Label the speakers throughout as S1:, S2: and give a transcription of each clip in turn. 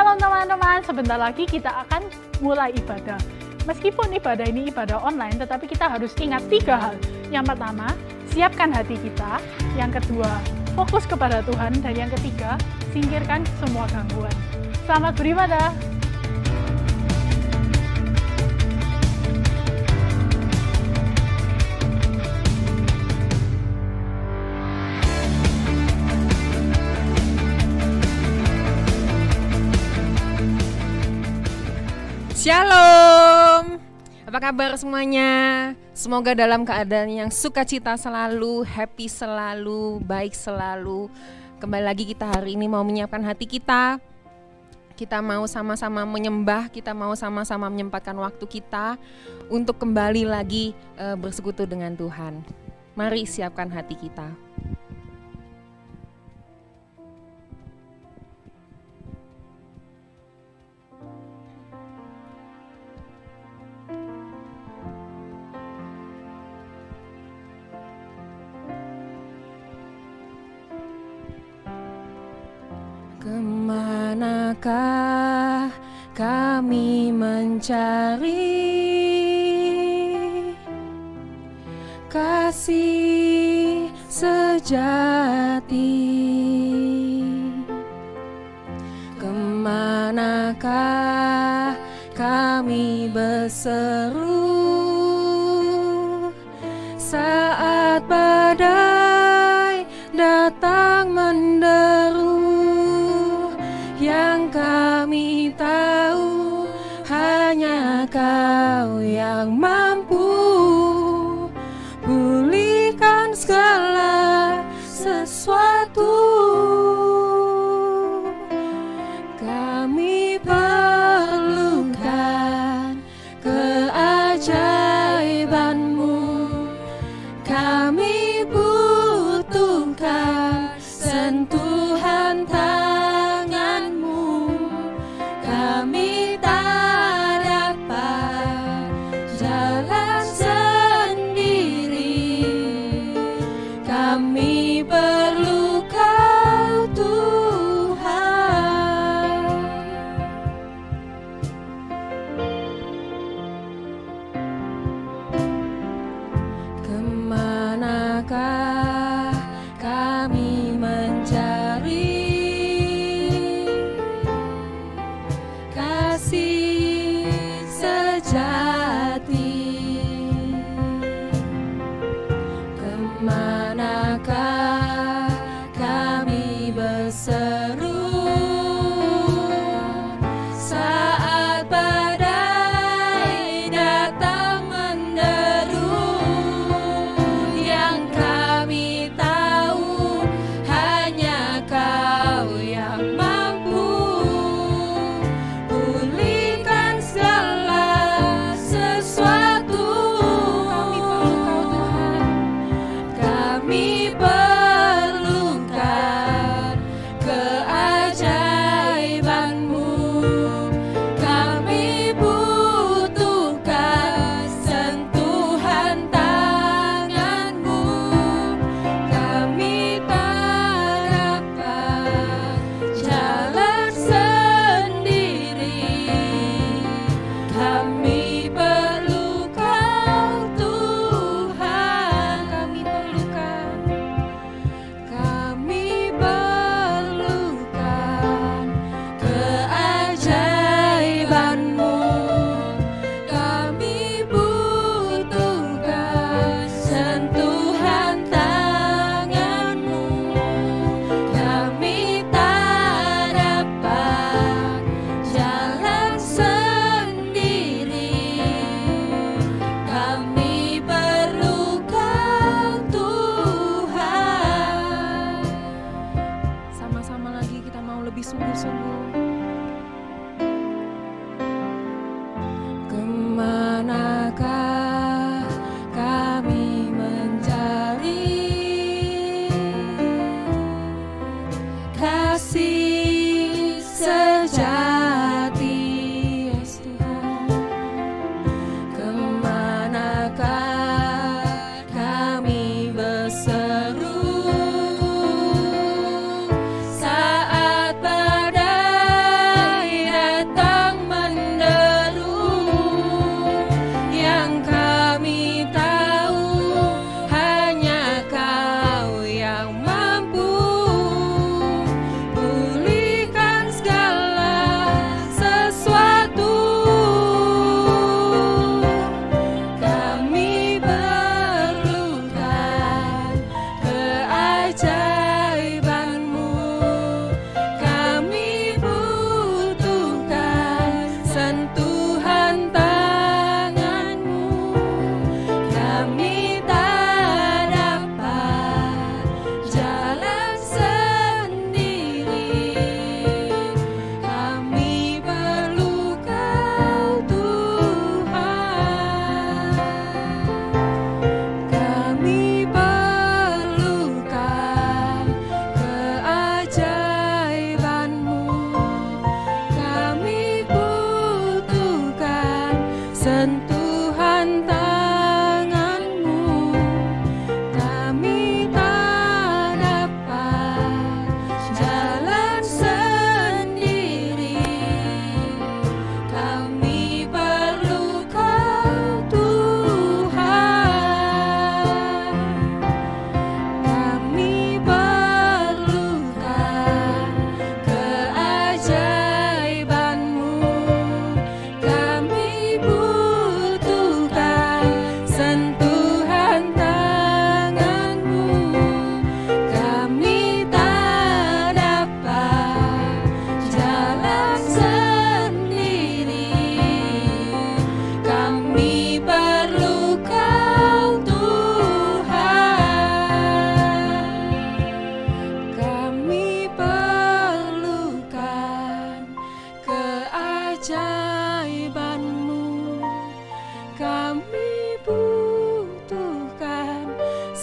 S1: Shalom teman-teman, sebentar lagi kita akan mulai ibadah. Meskipun ibadah ini ibadah online, tetapi kita harus ingat 3 hal. Yang pertama, siapkan hati kita. Yang kedua, fokus kepada Tuhan. Dan yang ketiga, singkirkan semua gangguan. Selamat beribadah.
S2: Shalom, apa kabar semuanya? Semoga dalam keadaan yang sukacita selalu, happy selalu, baik selalu. Kembali lagi kita hari ini mau menyiapkan hati kita. Kita mau sama-sama menyembah, kita mau sama-sama menyempatkan waktu kita untuk kembali lagi bersekutu dengan Tuhan. Mari siapkan hati kita. Kemanakah kami mencari kasih sejati? Kemanakah kami berseru saat badai datang menderu? Yang kami tahu hanya Kau yang mampu pulihkan segala sesuatu. Kami perlukan keajaiban-Mu, kami butuhkan sentuhan tangan-Mu. Kami tak dapat jalan sendiri, kami perlu Kau Tuhan. Kemanakah kami mencari kasih sejati? Kemanakah kami berseru saat badai datang menderu? Yang kami tahu hanya Kau yang mampu pulihkan segala sesuatu. Kami perlukan keajaiban-Mu, kami butuhkan sentuhan tangan-Mu. Kami tak dapat jalan sendiri, kami perlu Kau Tuhan. Kami perlukan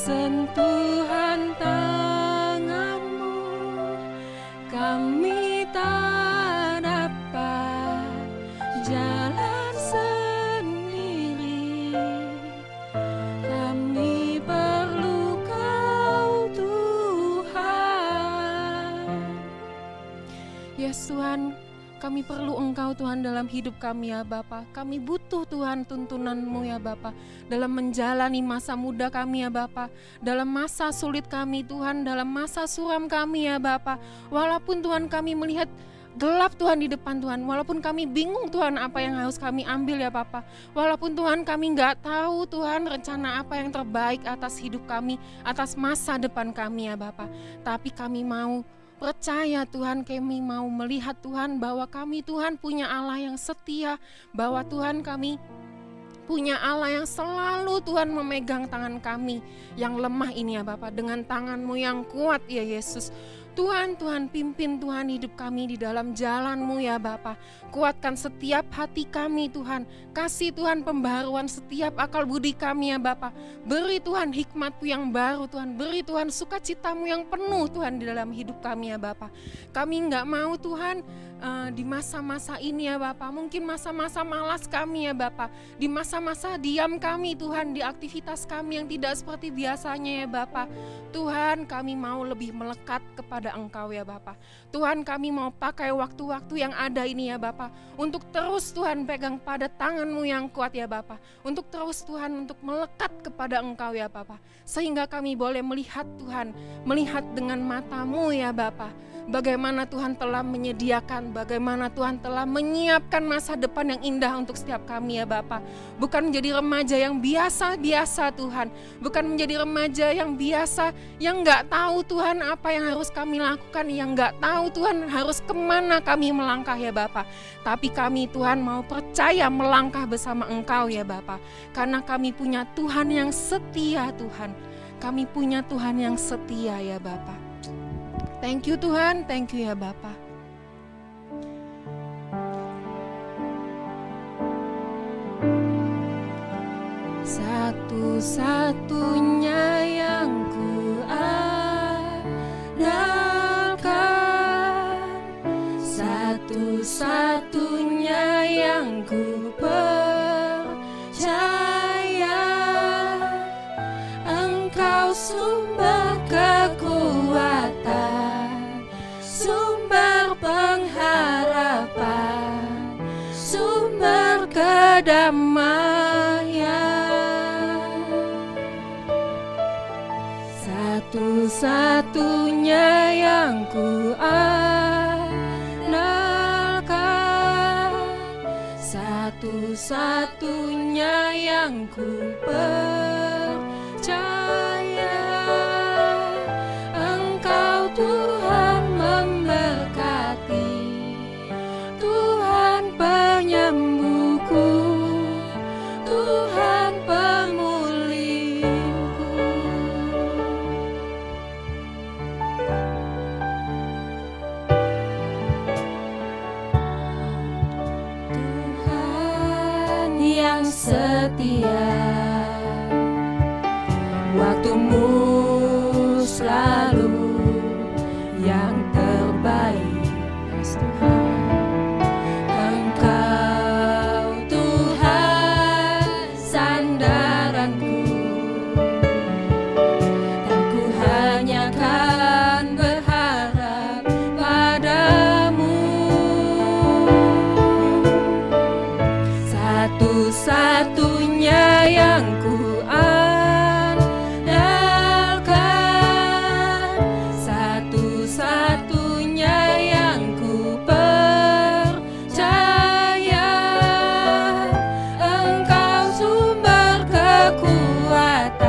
S2: sentuhan tangan-Mu kami tak dapat jalan sendiri. Kami perlu Kau Tuhan. Yes Tuhan, kami perlu Engkau Tuhan dalam hidup kami ya Bapa. Kami butuh Tuhan tuntunan-Mu ya Bapa, dalam menjalani masa muda kami ya Bapa, dalam masa sulit kami Tuhan, dalam masa suram kami ya Bapa. Walaupun Tuhan kami melihat gelap Tuhan di depan Tuhan, walaupun kami bingung Tuhan apa yang harus kami ambil ya Bapa, walaupun Tuhan kami nggak tahu Tuhan rencana apa yang terbaik atas hidup kami, atas masa depan kami ya Bapa, tapi kami mau percaya Tuhan, kami mau melihat Tuhan bahwa kami Tuhan punya Allah yang setia, bahwa Tuhan kami punya Allah yang selalu Tuhan memegang tangan kami yang lemah ini ya Bapa, dengan tangan-Mu yang kuat ya Yesus. Tuhan, Tuhan pimpin Tuhan hidup kami di dalam jalan-Mu ya Bapa. Kuatkan setiap hati kami Tuhan. Kasih Tuhan pembaruan setiap akal budi kami ya Bapa. Beri Tuhan hikmat-Mu yang baru Tuhan. Beri Tuhan sukacita-Mu yang penuh Tuhan di dalam hidup kami ya Bapa. Kami nggak mau Tuhan di masa-masa ini ya Bapa, mungkin masa-masa malas kami ya Bapa, di masa-masa diam kami Tuhan, di aktivitas kami yang tidak seperti biasanya ya Bapa. Tuhan, kami mau lebih melekat kepada Engkau ya Bapa. Tuhan, kami mau pakai waktu-waktu yang ada ini ya Bapa, untuk terus Tuhan pegang pada tangan-Mu yang kuat ya Bapa, untuk terus Tuhan untuk melekat kepada Engkau ya Bapa, sehingga kami boleh melihat Tuhan, melihat dengan mata-Mu ya Bapa, bagaimana Tuhan telah menyediakan, bagaimana Tuhan telah menyiapkan masa depan yang indah untuk setiap kami ya Bapa. Bukan menjadi remaja yang biasa-biasa Tuhan, bukan menjadi remaja yang biasa, yang gak tahu Tuhan apa yang harus kami lakukan, yang gak tahu Tuhan harus kemana kami melangkah ya Bapa. Tapi kami Tuhan mau percaya melangkah bersama Engkau ya Bapa, karena kami punya Tuhan yang setia Tuhan. Kami punya Tuhan yang setia ya Bapa. Thank you Tuhan, thank you ya Bapa. Satu-satunya yang ku andalkan, satu-satunya yang ku percaya, Engkau sumber kekuatan, sumber pengharapan, sumber kedamaian. Satu-satunya yang ku andalkan, satu-satunya yang ku percaya, Engkau Tuhan memberkati, Tuhan penyembuhku, Tuhan pemulihku. Tuhan yang setia, waktu-Mu selalu yang terbaik. Yes, Tuhan. Engkau Tuhan sandaranku, dan ku hanya kan berharap padamu. Satu-satunya yang ku andalkan, satu-satunya yang ku percaya, Engkau sumber kekuatan,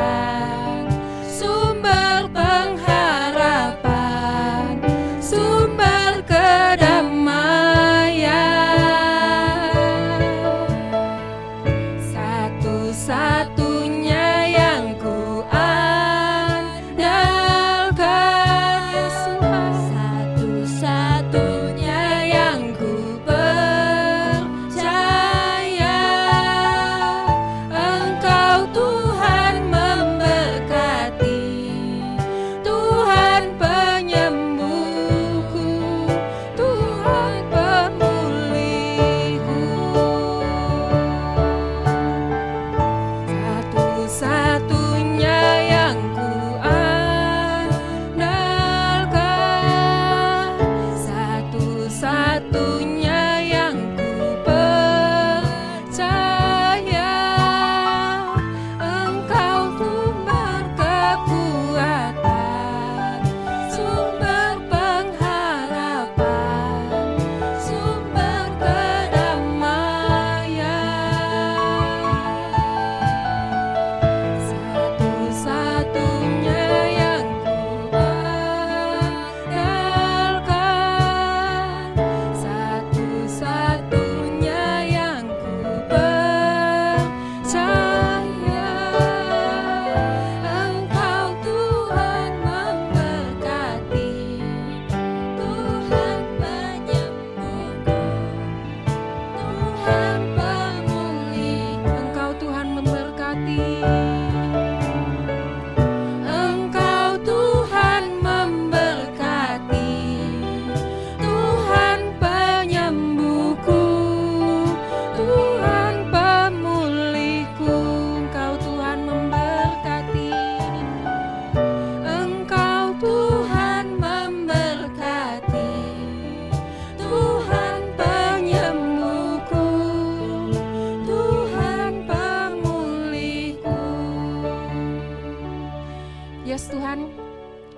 S2: sumber pengharapan, sumber kedamaian. Satu-satunya yang ku andalkan, satu-satunya yang ku percaya, Engkau Tuhan memberkati,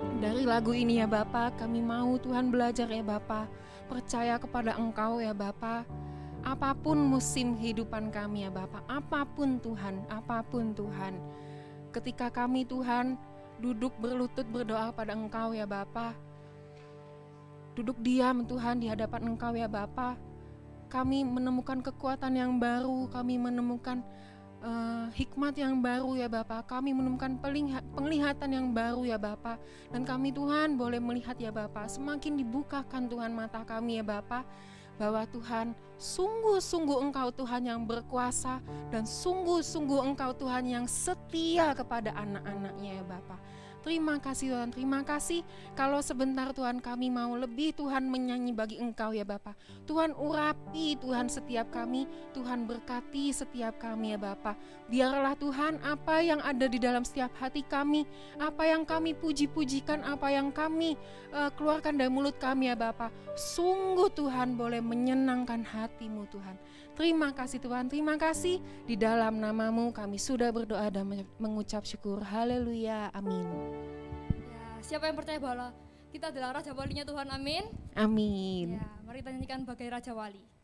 S2: Dari lagu ini ya Bapa, kami mau Tuhan belajar ya Bapa, percaya kepada Engkau ya Bapa. Apapun musim kehidupan kami ya Bapa, apapun Tuhan, ketika kami Tuhan duduk berlutut berdoa pada Engkau ya Bapa, duduk diam Tuhan di hadapan Engkau ya Bapa, kami menemukan kekuatan yang baru, kami menemukan hikmat yang baru ya Bapa, kami menemukan penglihatan yang baru ya Bapa, dan kami Tuhan boleh melihat ya Bapa, semakin dibukakan Tuhan mata kami ya Bapa, bahwa Tuhan sungguh-sungguh Engkau Tuhan yang berkuasa, dan sungguh-sungguh Engkau Tuhan yang setia kepada anak-anaknya ya Bapa. Terima kasih Tuhan, terima kasih. Kalau sebentar Tuhan kami mau lebih Tuhan menyanyi bagi Engkau ya Bapa. Tuhan urapi Tuhan setiap kami, Tuhan berkati setiap kami ya Bapa. Biarlah Tuhan apa yang ada di dalam setiap hati kami, apa yang kami puji-pujikan, apa yang kami keluarkan dari mulut kami ya Bapa, sungguh Tuhan boleh menyenangkan hati-Mu Tuhan. Terima kasih Tuhan, terima kasih. Di dalam nama-Mu kami sudah berdoa dan mengucap syukur. Haleluya, amin.
S3: Ya, siapa yang percaya bahwa kita adalah Raja Walinya Tuhan, amin?
S2: Amin.
S3: Ya, mari kita nyanyikan bagai Raja Wali.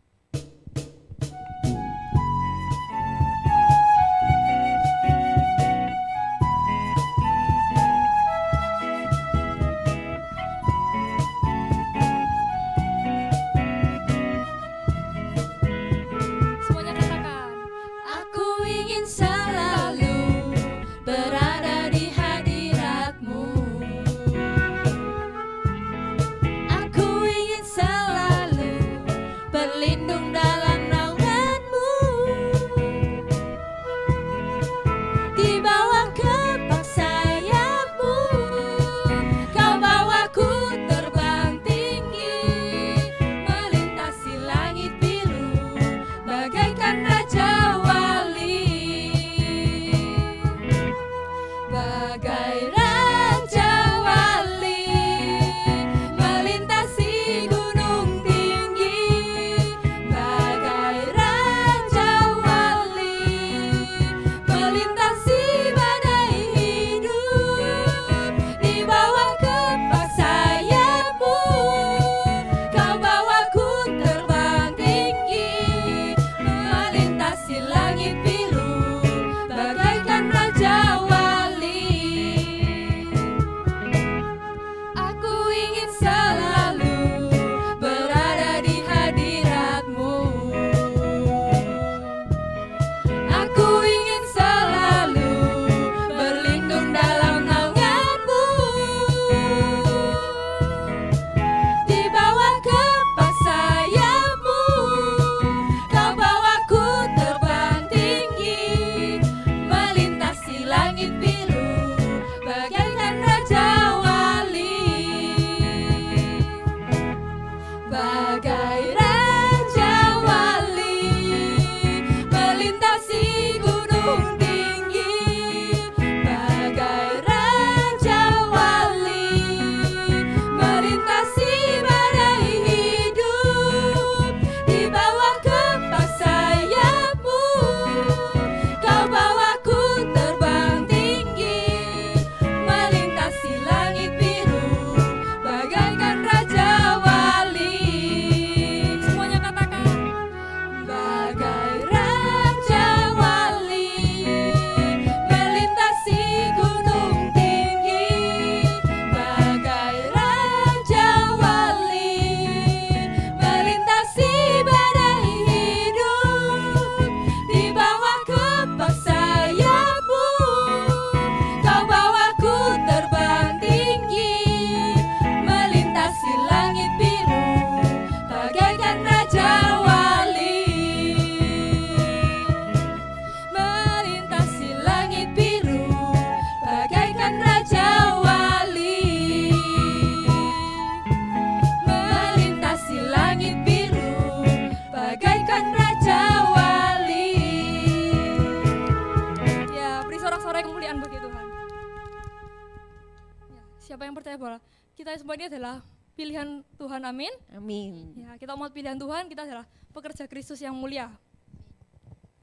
S3: Siapa yang percaya bahwa kita semua ini adalah pilihan Tuhan, amin?
S2: Amin.
S3: Ya, kita umat pilihan Tuhan, kita adalah pekerja Kristus yang mulia.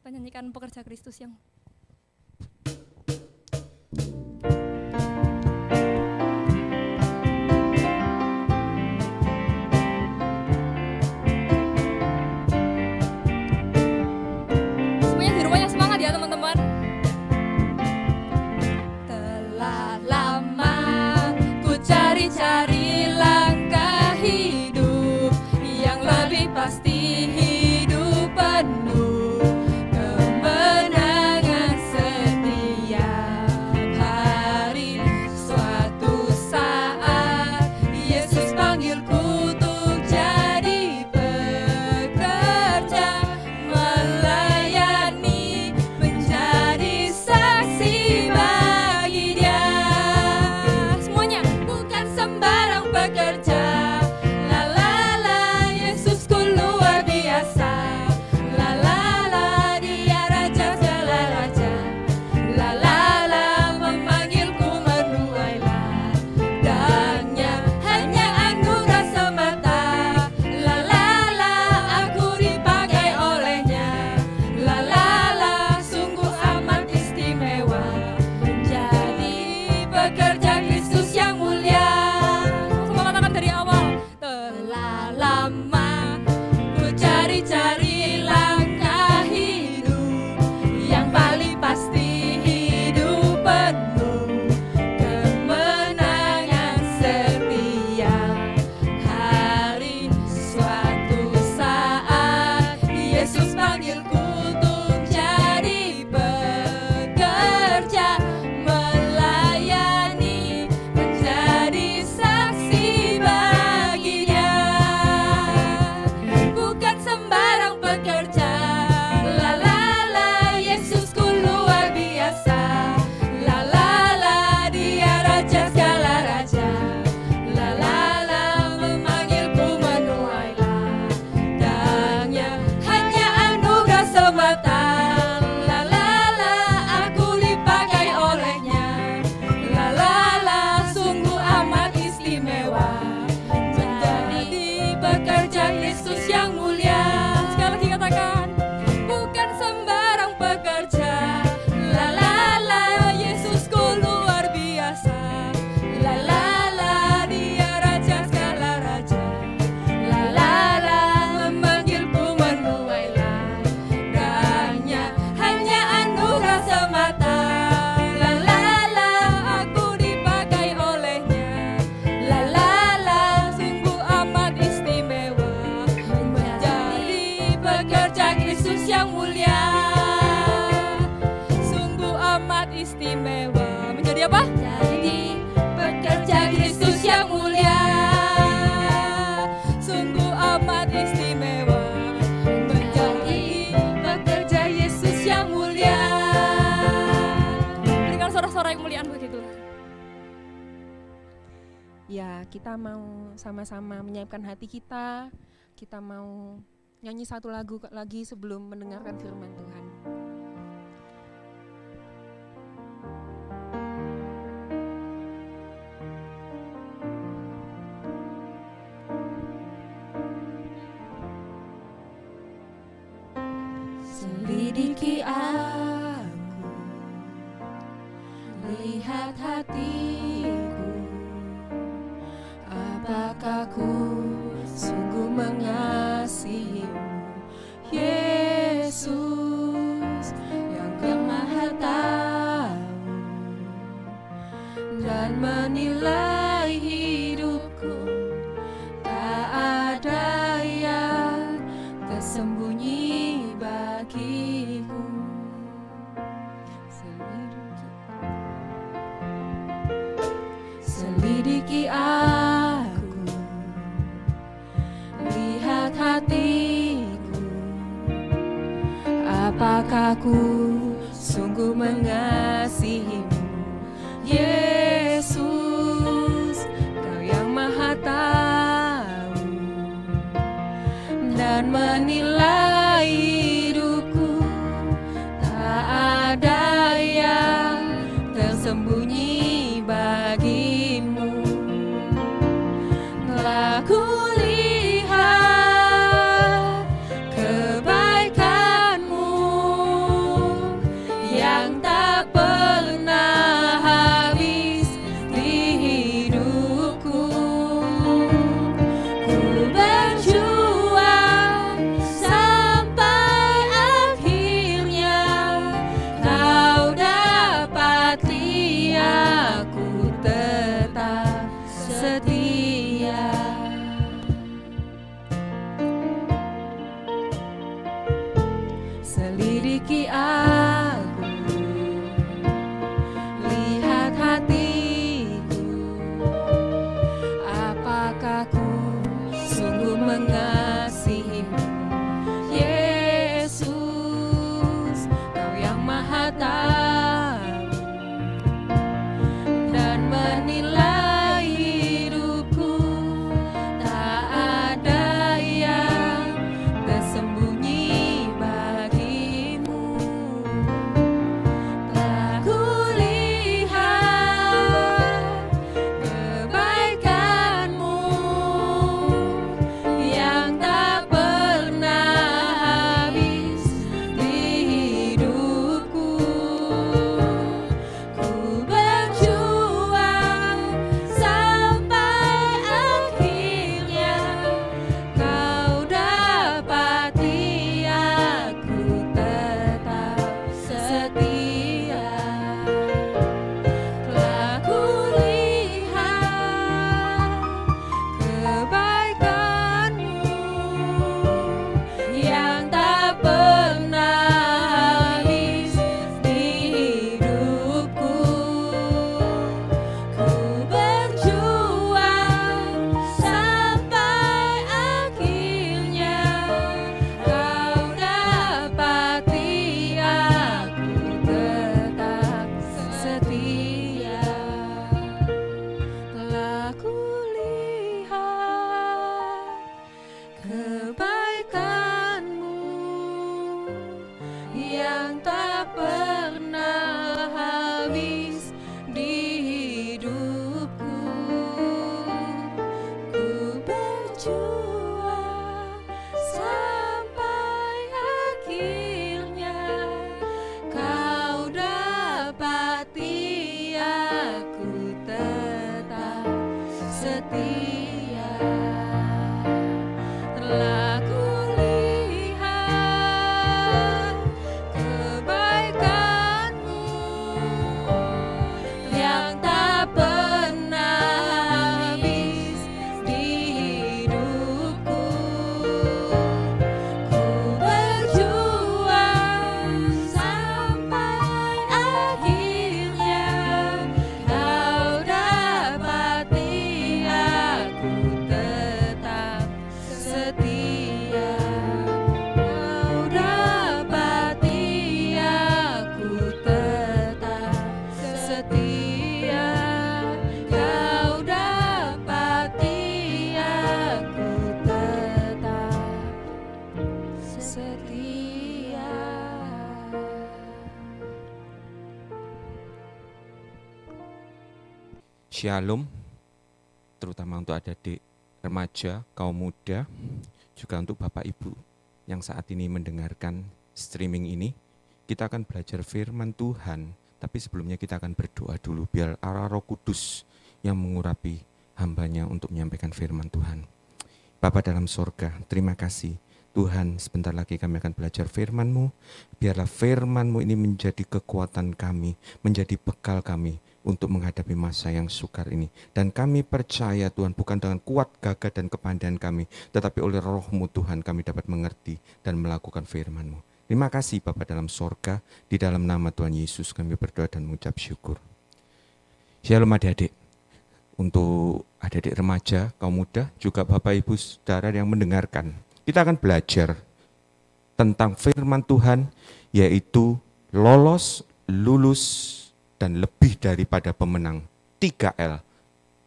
S3: Kita nyanyikan pekerja Kristus yang Kristus yang mulia, sungguh amat istimewa menjadi pekerja Yesus yang mulia. Berikan sorak-sorai kemuliaan bagi Tuhan.
S2: Ya, kita mau sama-sama menyiapkan hati kita. Kita mau nyanyi satu lagu lagi sebelum mendengarkan firman Tuhan.
S3: Selidiki aku, lihat hatiku, apakah ku sungguh mengasihimu, Yesus yang Maha Tahu dan menilai hidupku. Tak ada yang tersembunyi bagiku. Selidiki aku, lihat hatiku, apakah ku sungguh mengasihimu, Yesus, Kau yang Maha Tahu dan menilai hidupku. Tak ada yang tersembunyi bagimu. Telah kulihat kebaikanmu yang tak pernah habis di hidupku. Ku berjuang sampai akhirnya Kau dapati aku tetap setia. Selidiki aku, lihat hatiku, apakah ku sungguh mengasihimu, Yesus, Kau yang Maha Tahu dan menilai hidupku. Tak ada yang tersembunyi bagimu. Telah kulihat kebaikanmu yang tak pernah habis di hidupku. Ku berjuang sampai akhirnya Kau dapati aku tetap setia. Telah kulihat kebaikanmu yang tak pernah habis di hidupku. Ku berjuang sampai akhirnya Kau dapati aku tetap setia. Telah kulihat kebaikanmu yang tak pernah habis di hidupku. Ku berjuang sampai akhirnya Kau dapati aku tetap setia. Telah kulihat kebaikanmu yang tak pernah habis di hidupku. Ku berjuang sampai akhirnya Kau dapati
S4: Shalom, terutama untuk adik-adik remaja, kaum muda, juga untuk Bapak Ibu yang saat ini mendengarkan streaming ini. Kita akan belajar firman Tuhan, tapi sebelumnya kita akan berdoa dulu biar arah Roh Kudus yang mengurapi hambanya untuk menyampaikan firman Tuhan. Bapa dalam sorga, terima kasih Tuhan, sebentar lagi kami akan belajar firman-Mu. Biarlah firman-Mu ini menjadi kekuatan kami, menjadi bekal kami untuk menghadapi masa yang sukar ini. Dan kami percaya Tuhan, bukan dengan kuat gagah dan kepandaian kami, tetapi oleh Roh-Mu Tuhan kami dapat mengerti dan melakukan firman-Mu. Terima kasih Bapa dalam sorga, di dalam nama Tuhan Yesus kami berdoa dan mengucap syukur. Shalom adik-adik. Untuk adik-adik remaja, kaum muda, juga Bapak Ibu Saudara yang mendengarkan. Kita akan belajar tentang firman Tuhan, yaitu lolos, lulus, dan lebih daripada pemenang. 3L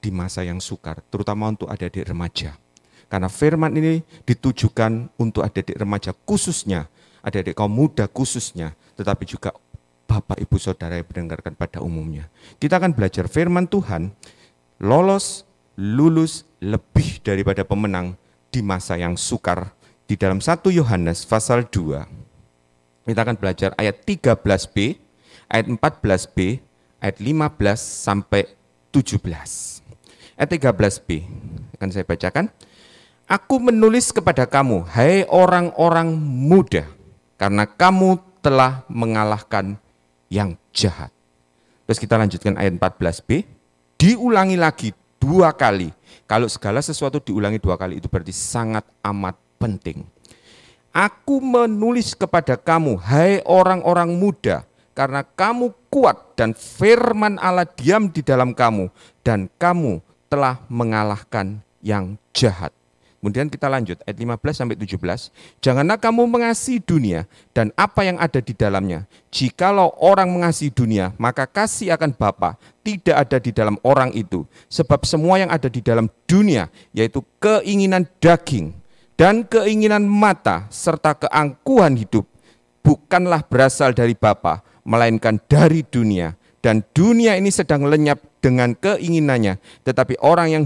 S4: di masa yang sukar, terutama untuk adik-adik remaja. Karena firman ini ditujukan untuk adik-adik remaja khususnya, adik-adik kaum muda khususnya, tetapi juga Bapak Ibu Saudara yang mendengarkan pada umumnya. Kita akan belajar firman Tuhan, lolos, lulus, lebih daripada pemenang di masa yang sukar, di dalam 1 Yohanes pasal 2. Kita akan belajar ayat 13b, ayat 14b, ayat 15 sampai 17. Ayat 13b akan saya bacakan. Aku menulis kepada kamu, hai orang-orang muda, karena kamu telah mengalahkan yang jahat. Terus kita lanjutkan ayat 14b, diulangi lagi 2 kali. Kalau segala sesuatu diulangi 2 kali itu berarti sangat amat penting. Aku menulis kepada kamu, hai orang-orang muda, karena kamu kuat dan firman Allah diam di dalam kamu, dan kamu telah mengalahkan yang jahat. Kemudian kita lanjut ayat 15 sampai 17. Janganlah kamu mengasihi dunia dan apa yang ada di dalamnya. Jikalau orang mengasihi dunia, maka kasih akan Bapa tidak ada di dalam orang itu. Sebab semua yang ada di dalam dunia, yaitu keinginan daging dan keinginan mata serta keangkuhan hidup, bukanlah berasal dari Bapa, melainkan dari dunia. Dan dunia ini sedang lenyap dengan keinginannya, tetapi orang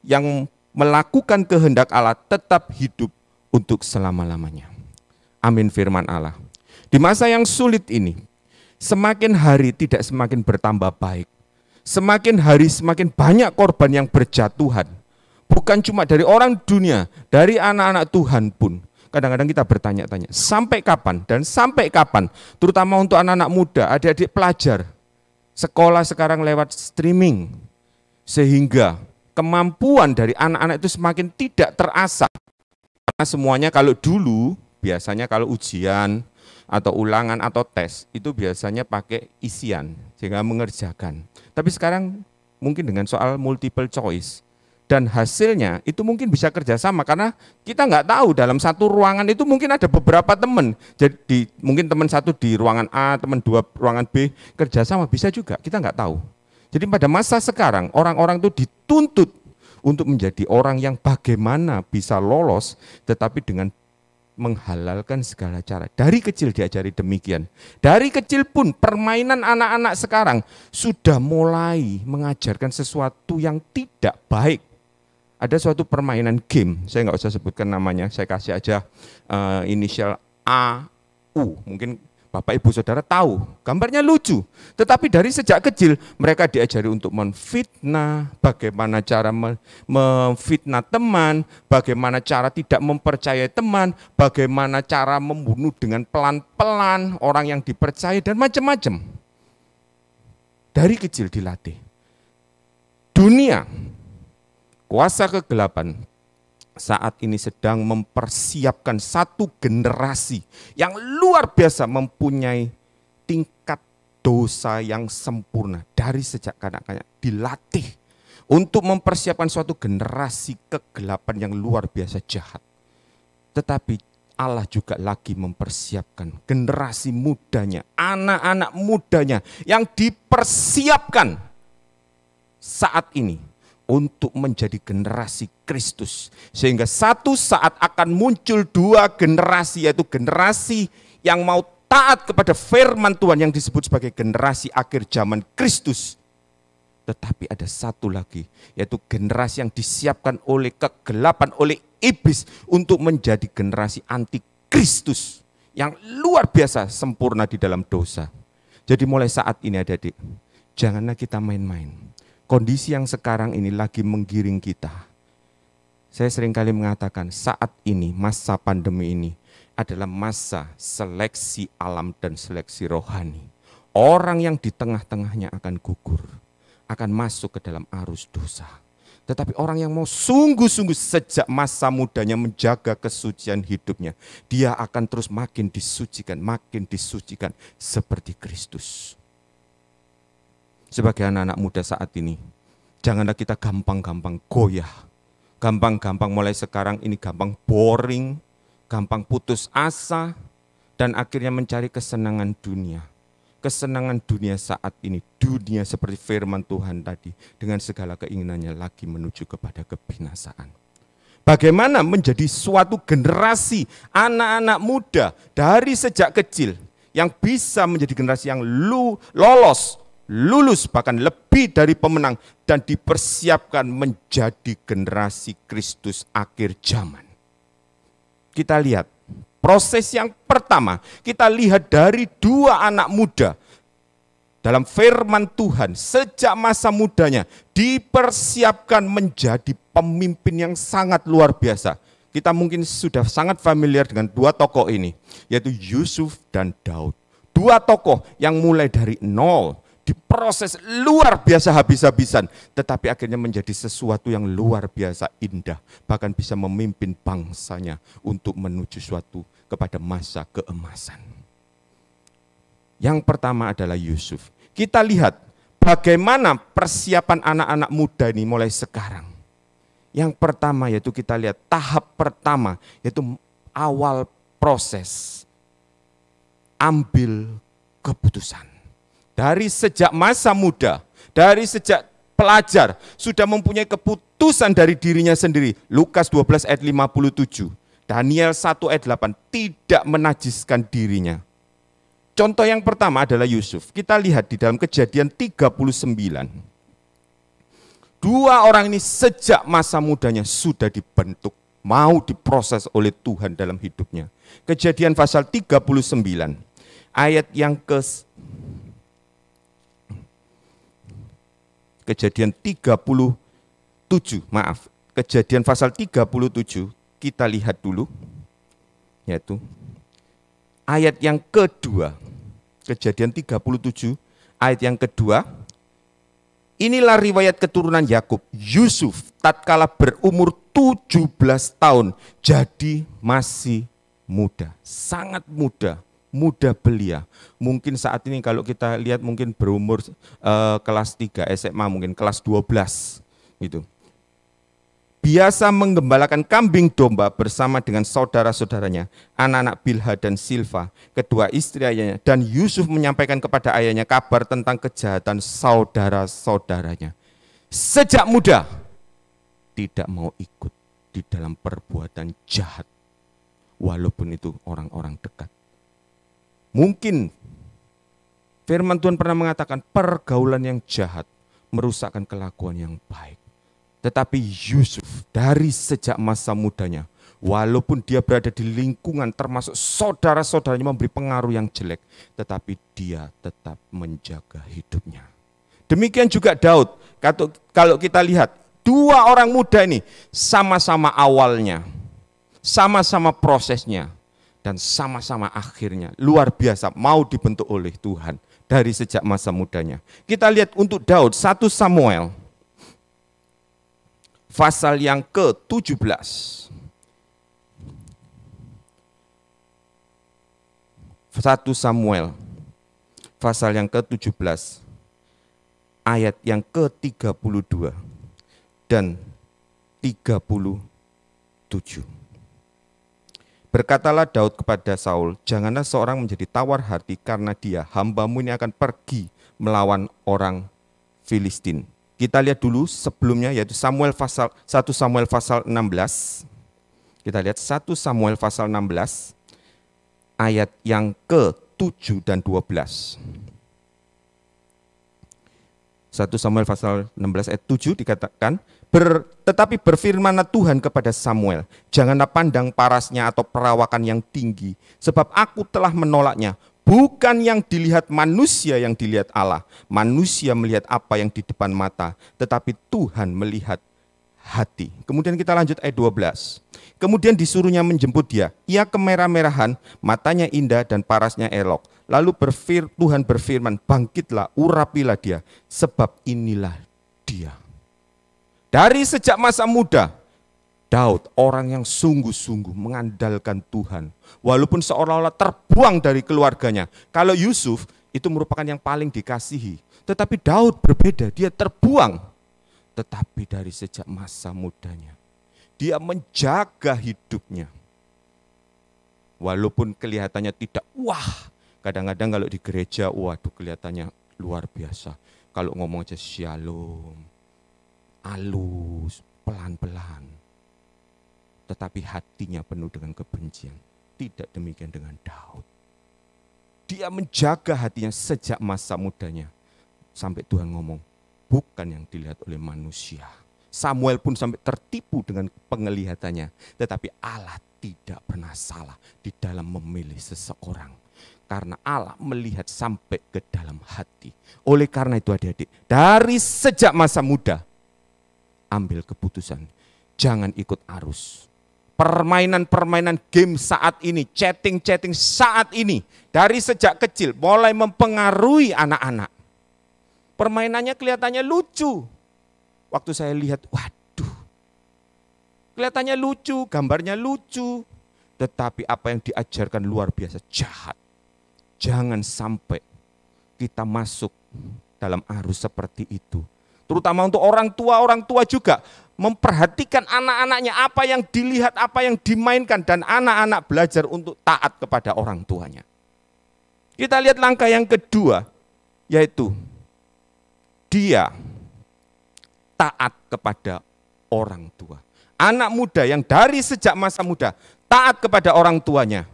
S4: yang melakukan kehendak Allah tetap hidup untuk selama-lamanya. Amin firman Allah. Di masa yang sulit ini, semakin hari tidak semakin bertambah baik. Semakin hari semakin banyak korban yang berjatuhan. Bukan cuma dari orang dunia, dari anak-anak Tuhan pun. Kadang-kadang kita bertanya-tanya, sampai kapan? Dan sampai kapan? Terutama untuk anak-anak muda, adik-adik pelajar. Sekolah sekarang lewat streaming. Sehingga kemampuan dari anak-anak itu semakin tidak terasah. Karena semuanya kalau dulu, biasanya kalau ujian atau ulangan atau tes, itu biasanya pakai isian, sehingga mengerjakan. Tapi sekarang mungkin dengan soal multiple choice, dan hasilnya itu mungkin bisa kerjasama, karena kita nggak tahu dalam satu ruangan itu mungkin ada beberapa teman. Jadi mungkin teman satu di ruangan A, teman 2 ruangan B, kerjasama bisa juga, kita nggak tahu. Jadi pada masa sekarang orang-orang itu dituntut untuk menjadi orang yang bagaimana bisa lolos tetapi dengan menghalalkan segala cara. Dari kecil diajari demikian. Dari kecil pun permainan anak-anak sekarang sudah mulai mengajarkan sesuatu yang tidak baik. Ada suatu permainan game, saya nggak usah sebutkan namanya, saya kasih aja inisial AU. Mungkin Bapak Ibu Saudara tahu, gambarnya lucu. Tetapi dari sejak kecil mereka diajari untuk memfitnah, bagaimana cara memfitnah teman, bagaimana cara tidak mempercayai teman, bagaimana cara membunuh dengan pelan-pelan orang yang dipercaya dan macam-macam. Dari kecil dilatih. Dunia, kuasa kegelapan, saat ini sedang mempersiapkan satu generasi yang luar biasa mempunyai tingkat dosa yang sempurna. Dari sejak kanak-kanak dilatih untuk mempersiapkan suatu generasi kegelapan yang luar biasa jahat. Tetapi Allah juga lagi mempersiapkan generasi mudanya, anak-anak mudanya yang dipersiapkan saat ini untuk menjadi generasi Kristus. Sehingga satu saat akan muncul 2 generasi, yaitu generasi yang mau taat kepada firman Tuhan yang disebut sebagai generasi akhir zaman Kristus. Tetapi ada satu lagi, yaitu generasi yang disiapkan oleh kegelapan, oleh iblis untuk menjadi generasi anti-Kristus yang luar biasa sempurna di dalam dosa. Jadi mulai saat ini adik-adik, janganlah kita main-main. Kondisi yang sekarang ini lagi menggiring kita. Saya seringkali mengatakan saat ini, masa pandemi ini adalah masa seleksi alam dan seleksi rohani. Orang yang di tengah-tengahnya akan gugur, akan masuk ke dalam arus dosa. Tetapi orang yang mau sungguh-sungguh sejak masa mudanya menjaga kesucian hidupnya, dia akan terus makin disucikan seperti Kristus. Sebagai anak-anak muda saat ini, janganlah kita gampang-gampang goyah. Gampang-gampang mulai sekarang ini gampang boring, gampang putus asa, dan akhirnya mencari kesenangan dunia. Kesenangan dunia saat ini, dunia seperti firman Tuhan tadi, dengan segala keinginannya lagi menuju kepada kebinasaan. Bagaimana menjadi suatu generasi anak-anak muda dari sejak kecil yang bisa menjadi generasi yang lulus, bahkan lebih dari pemenang, dan dipersiapkan menjadi generasi Kristus akhir zaman. Kita lihat proses yang pertama, kita lihat dari dua anak muda dalam firman Tuhan sejak masa mudanya dipersiapkan menjadi pemimpin yang sangat luar biasa. Kita mungkin sudah sangat familiar dengan dua tokoh ini, yaitu Yusuf dan Daud. Dua tokoh yang mulai dari nol, diproses luar biasa habis-habisan, tetapi akhirnya menjadi sesuatu yang luar biasa indah, bahkan bisa memimpin bangsanya untuk menuju suatu kepada masa keemasan. Yang pertama adalah Yusuf. Kita lihat bagaimana persiapan anak-anak muda ini mulai sekarang. Yang pertama yaitu kita lihat tahap pertama, yaitu awal proses ambil keputusan. Dari sejak masa muda, dari sejak pelajar, sudah mempunyai keputusan dari dirinya sendiri. Lukas 12 ayat 57, Daniel 1 ayat 8, tidak menajiskan dirinya. Contoh yang pertama adalah Yusuf. Kita lihat di dalam Kejadian 39. Dua orang ini sejak masa mudanya sudah dibentuk, mau diproses oleh Tuhan dalam hidupnya. Kejadian pasal 39, ayat yang Kejadian pasal 37, kita lihat dulu, yaitu ayat yang kedua, Kejadian 37, ayat yang kedua, inilah riwayat keturunan Yakub, Yusuf tatkala berumur 17 tahun, jadi masih muda, sangat muda. Muda belia. Mungkin saat ini kalau kita lihat mungkin berumur kelas 3 SMA, mungkin kelas 12 gitu. Biasa menggembalakan kambing domba bersama dengan saudara-saudaranya, anak-anak Bilha dan Silva, kedua istri ayahnya, dan Yusuf menyampaikan kepada ayahnya kabar tentang kejahatan saudara-saudaranya. Sejak muda tidak mau ikut di dalam perbuatan jahat, walaupun itu orang-orang dekat. Mungkin firman Tuhan pernah mengatakan pergaulan yang jahat merusakkan kelakuan yang baik. Tetapi Yusuf dari sejak masa mudanya, walaupun dia berada di lingkungan termasuk saudara-saudaranya memberi pengaruh yang jelek, tetapi dia tetap menjaga hidupnya. Demikian juga Daud. Kalau kita lihat, dua orang muda ini sama-sama awalnya, sama-sama prosesnya, dan sama-sama akhirnya luar biasa mau dibentuk oleh Tuhan dari sejak masa mudanya. Kita lihat untuk Daud 1 Samuel pasal yang ke-17. 1 Samuel pasal yang ke-17 ayat yang ke-32 dan 37. Berkatalah Daud kepada Saul, janganlah seorang menjadi tawar hati karena dia, hambamu ini akan pergi melawan orang Filistin. Kita lihat dulu sebelumnya yaitu 1 Samuel pasal 16. Kita lihat 1 Samuel pasal 16 ayat yang ke-7 dan 12. 1 Samuel pasal 16 ayat 7 dikatakan, tetapi berfirmanlah Tuhan kepada Samuel, janganlah pandang parasnya atau perawakan yang tinggi, sebab aku telah menolaknya. Bukan yang dilihat manusia yang dilihat Allah. Manusia melihat apa yang di depan mata, tetapi Tuhan melihat hati. Kemudian kita lanjut ayat 12. Kemudian disuruhnya menjemput dia. Ia kemerah-merahan, matanya indah dan parasnya elok. Lalu Tuhan berfirman, bangkitlah, urapilah dia, sebab inilah dia. Dari sejak masa muda, Daud orang yang sungguh-sungguh mengandalkan Tuhan. Walaupun seolah-olah terbuang dari keluarganya. Kalau Yusuf itu merupakan yang paling dikasihi. Tetapi Daud berbeda, dia terbuang. Tetapi dari sejak masa mudanya, dia menjaga hidupnya. Walaupun kelihatannya tidak, wah. Kadang-kadang kalau di gereja, waduh kelihatannya luar biasa. Kalau ngomong aja shalom, halus, pelan-pelan. Tetapi hatinya penuh dengan kebencian. Tidak demikian dengan Daud. Dia menjaga hatinya sejak masa mudanya. Sampai Tuhan ngomong, bukan yang dilihat oleh manusia. Samuel pun sampai tertipu dengan penglihatannya. Tetapi Allah tidak pernah salah di dalam memilih seseorang. Karena Allah melihat sampai ke dalam hati. Oleh karena itu adik-adik, dari sejak masa muda, ambil keputusan. Jangan ikut arus. Permainan-permainan game saat ini, chatting-chatting saat ini, dari sejak kecil mulai mempengaruhi anak-anak. Permainannya kelihatannya lucu. Waktu saya lihat, waduh, kelihatannya lucu, gambarnya lucu. Tetapi apa yang diajarkan luar biasa jahat. Jangan sampai kita masuk dalam arus seperti itu. Terutama untuk orang tua juga memperhatikan anak-anaknya, apa yang dilihat, apa yang dimainkan, dan anak-anak belajar untuk taat kepada orang tuanya. Kita lihat langkah yang kedua, yaitu dia taat kepada orang tua. Anak muda yang dari sejak masa muda taat kepada orang tuanya,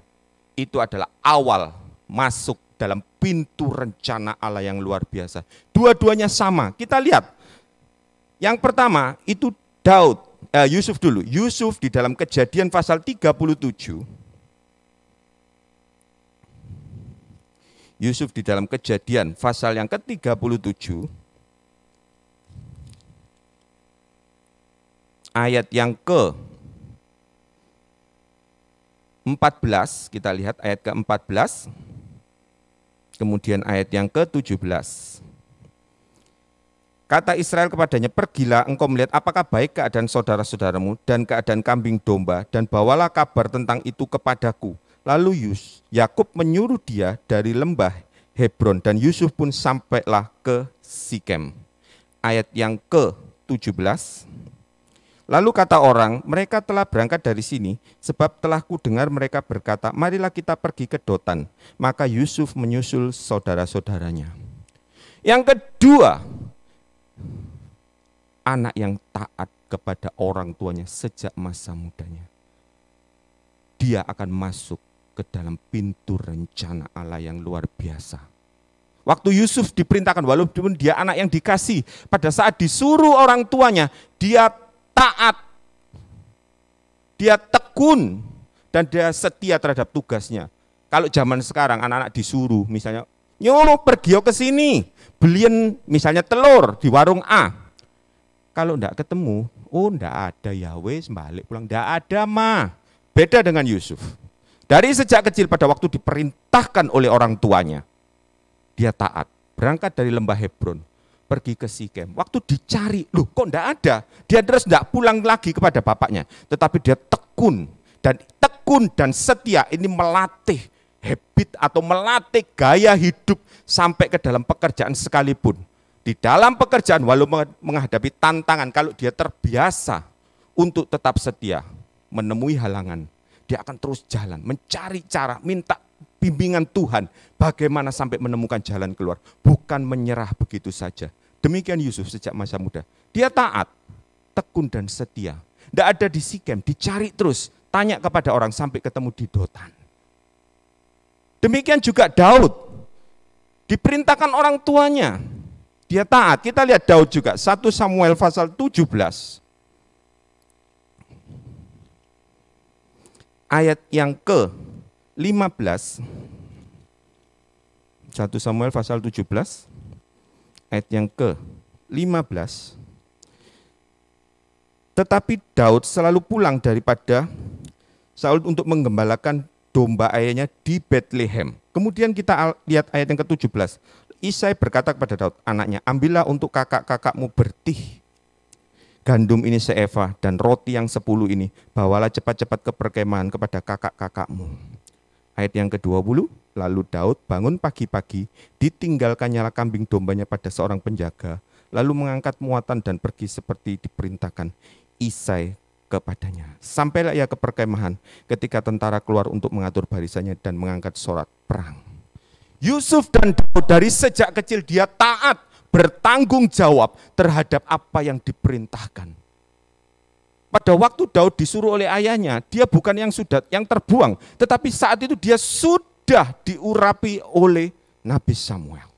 S4: itu adalah awal masuk dalam pintu rencana Allah yang luar biasa. Dua-duanya sama. Kita lihat. Yang pertama itu Yusuf dulu. Yusuf di dalam Kejadian pasal 37. Yusuf di dalam Kejadian pasal yang ke-37. Ayat yang ke-14, kita lihat ayat ke-14. Kemudian ayat yang ke-17. Kata Israel kepadanya, pergilah engkau melihat apakah baik keadaan saudara-saudaramu dan keadaan kambing domba, dan bawalah kabar tentang itu kepadaku. Lalu Yakub menyuruh dia dari lembah Hebron, dan Yusuf pun sampailah ke Sikem. Ayat yang ke-17. Lalu kata orang, mereka telah berangkat dari sini, sebab telah kudengar mereka berkata, marilah kita pergi ke Dotan. Maka Yusuf menyusul saudara-saudaranya. Yang kedua, anak yang taat kepada orang tuanya sejak masa mudanya. Dia akan masuk ke dalam pintu rencana Allah yang luar biasa. Waktu Yusuf diperintahkan, walaupun dia anak yang dikasih, pada saat disuruh orang tuanya, dia taat, dia tekun, dan dia setia terhadap tugasnya. Kalau zaman sekarang anak-anak disuruh, misalnya, nyuruh pergi ke sini, beliin misalnya telur di warung A. Kalau enggak ketemu, enggak ada ya wes, balik pulang, enggak ada mah. Beda dengan Yusuf. Dari sejak kecil pada waktu diperintahkan oleh orang tuanya, dia taat, berangkat dari lembah Hebron, pergi ke Sikem. Waktu dicari, loh kok enggak ada? Dia terus enggak pulang lagi kepada bapaknya, tetapi dia tekun dan setia. Ini melatih habit atau melatih gaya hidup sampai ke dalam pekerjaan sekalipun. Di dalam pekerjaan, walau menghadapi tantangan, kalau dia terbiasa untuk tetap setia, menemui halangan, dia akan terus jalan, mencari cara, minta bimbingan Tuhan, bagaimana sampai menemukan jalan keluar, bukan menyerah begitu saja. Demikian Yusuf sejak masa muda. Dia taat, tekun dan setia. Tidak ada di Sikem, dicari terus, tanya kepada orang sampai ketemu di Dotan. Demikian juga Daud, diperintahkan orang tuanya, Dia taat. Kita lihat Daud juga, 1 Samuel pasal 17. Ayat yang ke-15. 1 Samuel pasal 17, ayat yang ke-15. Tetapi Daud selalu pulang daripada Saul untuk menggembalakan domba ayahnya di Bethlehem. Kemudian kita lihat ayat yang ke-17. Isai berkata kepada Daud, anaknya, ambillah untuk kakak-kakakmu bertih gandum ini seeva dan roti yang 10 ini, bawalah cepat-cepat ke perkemahan kepada kakak-kakakmu. Ayat yang ke-20, lalu Daud bangun pagi-pagi, ditinggalkannya kambing dombanya pada seorang penjaga, lalu mengangkat muatan dan pergi seperti diperintahkan Isai kepadanya. Sampailah ia ke perkemahan ketika tentara keluar untuk mengatur barisannya dan mengangkat sorak perang. Yusuf dan Daud dari sejak kecil dia taat, bertanggung jawab terhadap apa yang diperintahkan. Pada waktu Daud disuruh oleh ayahnya, dia bukan yang terbuang, tetapi saat itu dia sudah diurapi oleh Nabi Samuel.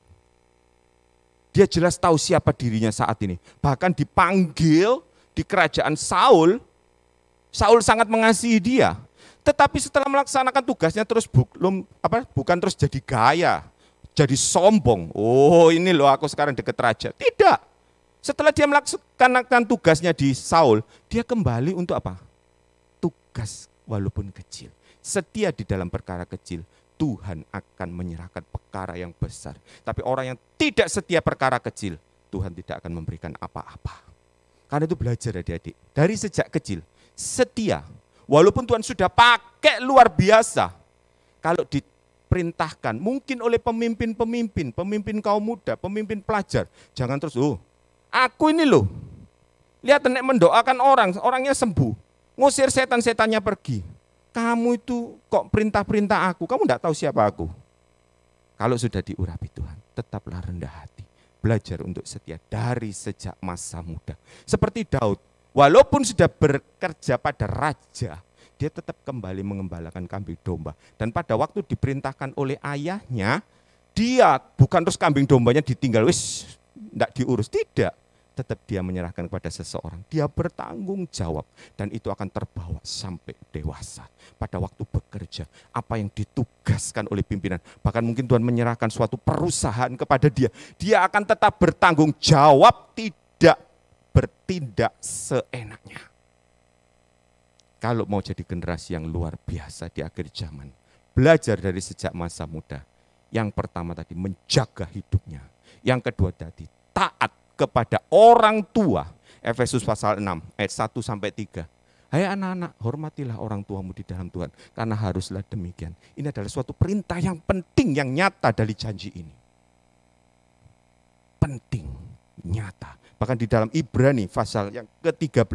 S4: Dia jelas tahu siapa dirinya saat ini. Bahkan dipanggil di kerajaan Saul, Saul sangat mengasihi dia. Tetapi setelah melaksanakan tugasnya terus bukan terus jadi gaya, jadi sombong. Oh ini loh aku sekarang dekat raja. Tidak. Setelah dia melaksanakan tugasnya di Saul, dia kembali untuk apa? Tugas walaupun kecil. Setia di dalam perkara kecil, Tuhan akan menyerahkan perkara yang besar. Tapi orang yang tidak setia perkara kecil, Tuhan tidak akan memberikan apa-apa. Karena itu belajar adik-adik, dari sejak kecil, setia. Walaupun Tuhan sudah pakai luar biasa, kalau diperintahkan mungkin oleh pemimpin kaum muda, pemimpin pelajar, jangan terus, aku ini loh, lihat nek mendoakan orang, orangnya sembuh, ngusir setan-setannya pergi. Kamu itu kok perintah-perintah aku, kamu enggak tahu siapa aku. Kalau sudah diurapi Tuhan, tetaplah rendah hati, belajar untuk setia dari sejak masa muda. Seperti Daud, walaupun sudah bekerja pada raja, dia tetap kembali mengembalakan kambing domba. Dan pada waktu diperintahkan oleh ayahnya, dia bukan terus kambing dombanya ditinggal, enggak diurus, tidak. Tetap dia menyerahkan kepada seseorang. Dia bertanggung jawab dan itu akan terbawa sampai dewasa. Pada waktu bekerja, apa yang ditugaskan oleh pimpinan, bahkan mungkin Tuhan menyerahkan suatu perusahaan kepada dia, dia akan tetap bertanggung jawab, tidak bertindak seenaknya. Kalau mau jadi generasi yang luar biasa di akhir zaman, belajar dari sejak masa muda. Yang pertama tadi menjaga hidupnya. Yang kedua tadi taat kepada orang tua. Efesus pasal 6 ayat 1-3. Hai anak-anak, hormatilah orang tuamu di dalam Tuhan, karena haruslah demikian. Ini adalah suatu perintah yang penting, yang nyata dari janji ini. Penting, nyata. Bahkan di dalam Ibrani pasal yang ke-13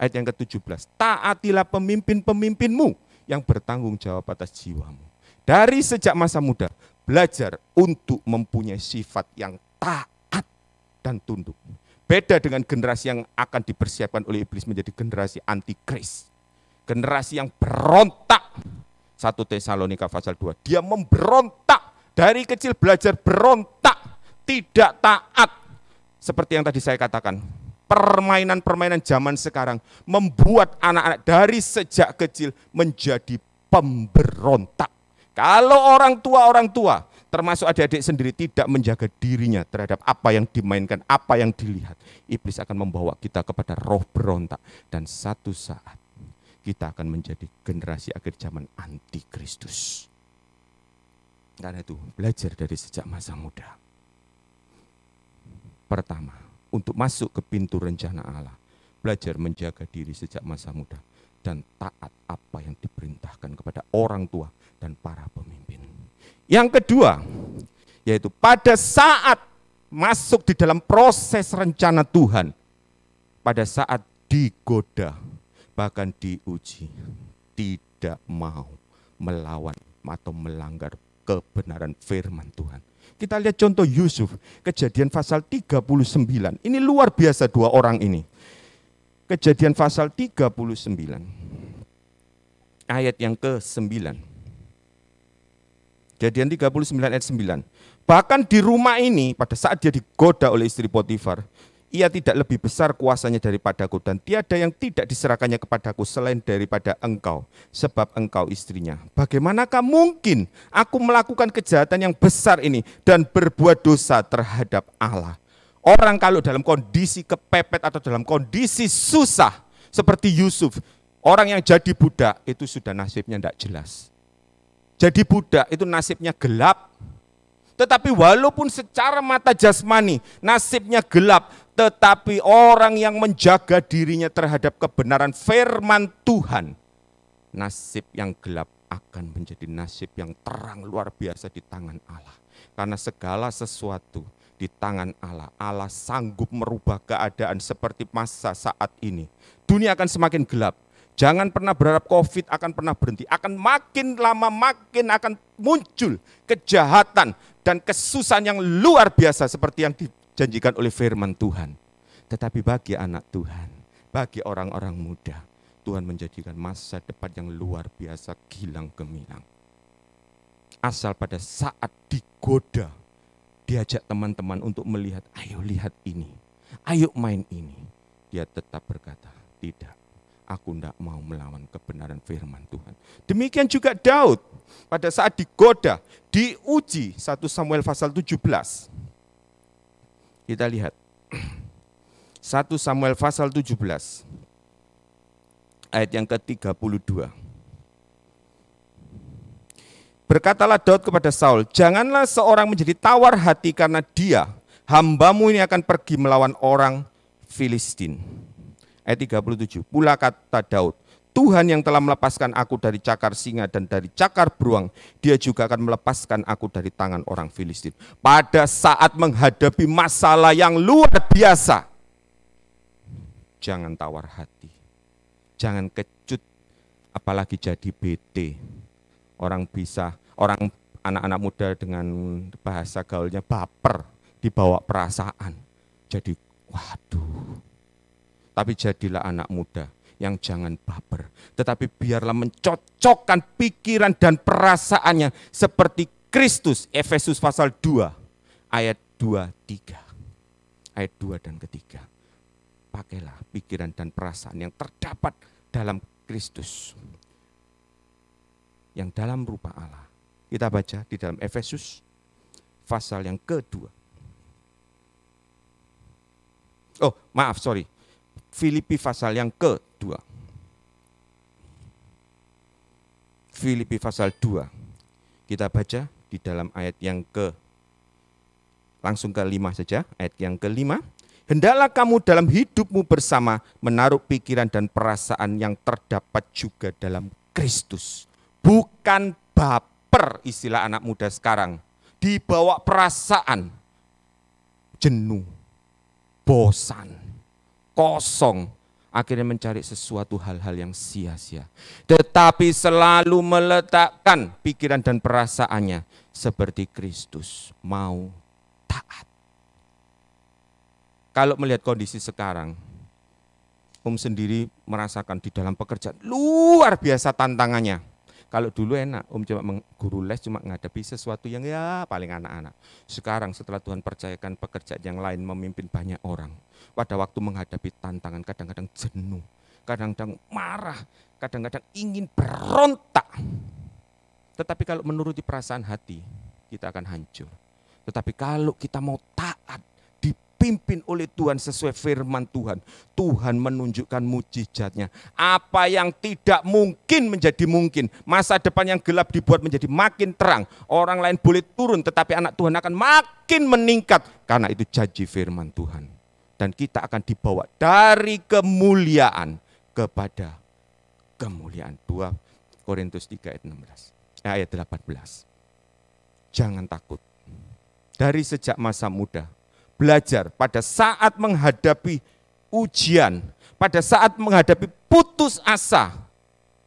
S4: ayat yang ke-17. Taatilah pemimpin-pemimpinmu yang bertanggung jawab atas jiwamu. Dari sejak masa muda, belajar untuk mempunyai sifat yang taat dan tunduk. Beda dengan generasi yang akan dipersiapkan oleh iblis menjadi generasi antikris. Generasi yang berontak. 1 Tesalonika pasal 2. Dia memberontak. Dari kecil belajar berontak. Tidak taat. Seperti yang tadi saya katakan. Permainan-permainan zaman sekarang membuat anak-anak dari sejak kecil menjadi pemberontak. Kalau orang tua, termasuk adik-adik sendiri tidak menjaga dirinya terhadap apa yang dimainkan, apa yang dilihat, iblis akan membawa kita kepada roh berontak. Dan satu saat kita akan menjadi generasi akhir zaman antikristus. Karena itu belajar dari sejak masa muda. Pertama, untuk masuk ke pintu rencana Allah, belajar menjaga diri sejak masa muda dan taat apa yang diperintahkan kepada orang tua dan para pemimpin. Yang kedua, yaitu pada saat masuk di dalam proses rencana Tuhan, pada saat digoda, bahkan diuji, tidak mau melawan atau melanggar kebenaran firman Tuhan. Kita lihat contoh Yusuf, Kejadian pasal 39. Ini luar biasa dua orang ini. Kejadian pasal 39, ayat yang ke-9. Kejadian 39 ayat 9. Bahkan di rumah ini pada saat dia digoda oleh istri Potifar, ia tidak lebih besar kuasanya daripadaku dan tiada yang tidak diserahkannya kepadaku selain daripada engkau, sebab engkau istrinya. Bagaimanakah mungkin aku melakukan kejahatan yang besar ini dan berbuat dosa terhadap Allah? Orang kalau dalam kondisi kepepet atau dalam kondisi susah seperti Yusuf, orang yang jadi budak itu sudah nasibnya tidak jelas. Jadi budak itu nasibnya gelap. Tetapi walaupun secara mata jasmani nasibnya gelap, tetapi orang yang menjaga dirinya terhadap kebenaran firman Tuhan, nasib yang gelap akan menjadi nasib yang terang luar biasa di tangan Allah. Karena segala sesuatu di tangan Allah. Allah sanggup merubah keadaan seperti masa saat ini. Dunia akan semakin gelap. Jangan pernah berharap COVID akan pernah berhenti. Akan makin lama makin akan muncul kejahatan dan kesusahan yang luar biasa seperti yang dijanjikan oleh firman Tuhan. Tetapi bagi anak Tuhan, bagi orang-orang muda, Tuhan menjadikan masa depan yang luar biasa gilang gemilang. Asal pada saat digoda, diajak teman-teman untuk melihat, ayo lihat ini, ayo main ini. Dia tetap berkata, tidak. Aku tidak mau melawan kebenaran firman Tuhan. Demikian juga Daud pada saat digoda, diuji 1 Samuel pasal 17. Kita lihat 1 Samuel pasal 17 ayat yang ke-32. Berkatalah Daud kepada Saul, janganlah seorang menjadi tawar hati karena dia, hambamu ini akan pergi melawan orang Filistin. Ayat 37, pula kata Daud, Tuhan yang telah melepaskan aku dari cakar singa dan dari cakar beruang, dia juga akan melepaskan aku dari tangan orang Filistin. Pada saat menghadapi masalah yang luar biasa, jangan tawar hati, jangan kecut, apalagi jadi bete. Orang anak-anak muda dengan bahasa gaulnya baper, dibawa perasaan. Jadi waduh. Tapi jadilah anak muda yang jangan baper. Tetapi biarlah mencocokkan pikiran dan perasaannya seperti Kristus. Efesus pasal 2 ayat 2-3. Ayat 2 dan ketiga. Pakailah pikiran dan perasaan yang terdapat dalam Kristus. Yang dalam rupa Allah. Kita baca di dalam Efesus pasal yang kedua. Filipi pasal yang kedua. Filipi pasal 2. Kita baca di dalam ayat yang langsung ke-5 saja, ayat yang ke-5. Hendaklah kamu dalam hidupmu bersama menaruh pikiran dan perasaan yang terdapat juga dalam Kristus. Bukan baper, istilah anak muda sekarang. Dibawa perasaan, jenuh, bosan, kosong, akhirnya mencari sesuatu hal-hal yang sia-sia. Tetapi selalu meletakkan pikiran dan perasaannya seperti Kristus, mau taat. Kalau melihat kondisi sekarang, sendiri merasakan di dalam pekerjaan luar biasa tantangannya. Kalau dulu enak, cuma guru les cuma menghadapi sesuatu yang ya paling anak-anak. Sekarang setelah Tuhan percayakan pekerjaan yang lain memimpin banyak orang. Pada waktu menghadapi tantangan kadang-kadang jenuh, kadang-kadang marah, kadang-kadang ingin berontak. Tetapi kalau menuruti perasaan hati, kita akan hancur. Tetapi kalau kita mau taat, dipimpin oleh Tuhan sesuai firman Tuhan, Tuhan menunjukkan mujizatnya. Apa yang tidak mungkin menjadi mungkin. Masa depan yang gelap dibuat menjadi makin terang. Orang lain boleh turun, tetapi anak Tuhan akan makin meningkat. Karena itu janji firman Tuhan. Dan kita akan dibawa dari kemuliaan kepada kemuliaan. 2 Korintus 3 ayat 18. Jangan takut. Dari sejak masa muda, belajar pada saat menghadapi ujian, pada saat menghadapi putus asa,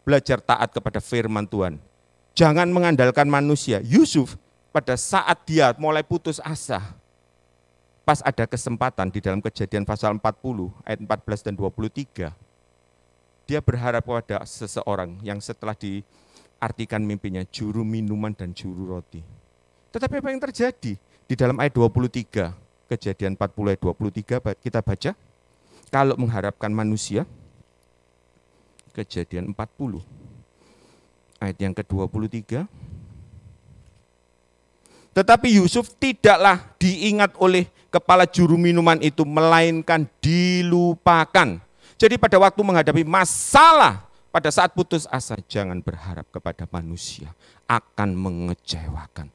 S4: belajar taat kepada firman Tuhan. Jangan mengandalkan manusia. Yusuf pada saat dia mulai putus asa, pas ada kesempatan di dalam Kejadian pasal 40 ayat 14 dan 23, dia berharap pada seseorang yang setelah diartikan mimpinya juru minuman dan juru roti. Tetapi apa yang terjadi? Di dalam ayat 23, Kejadian 40 ayat 23 kita baca, kalau mengharapkan manusia, Kejadian 40 ayat yang ke-23. Tetapi Yusuf tidaklah diingat oleh kepala juru minuman itu, melainkan dilupakan. Jadi pada waktu menghadapi masalah, pada saat putus asa, jangan berharap kepada manusia, akan mengecewakan.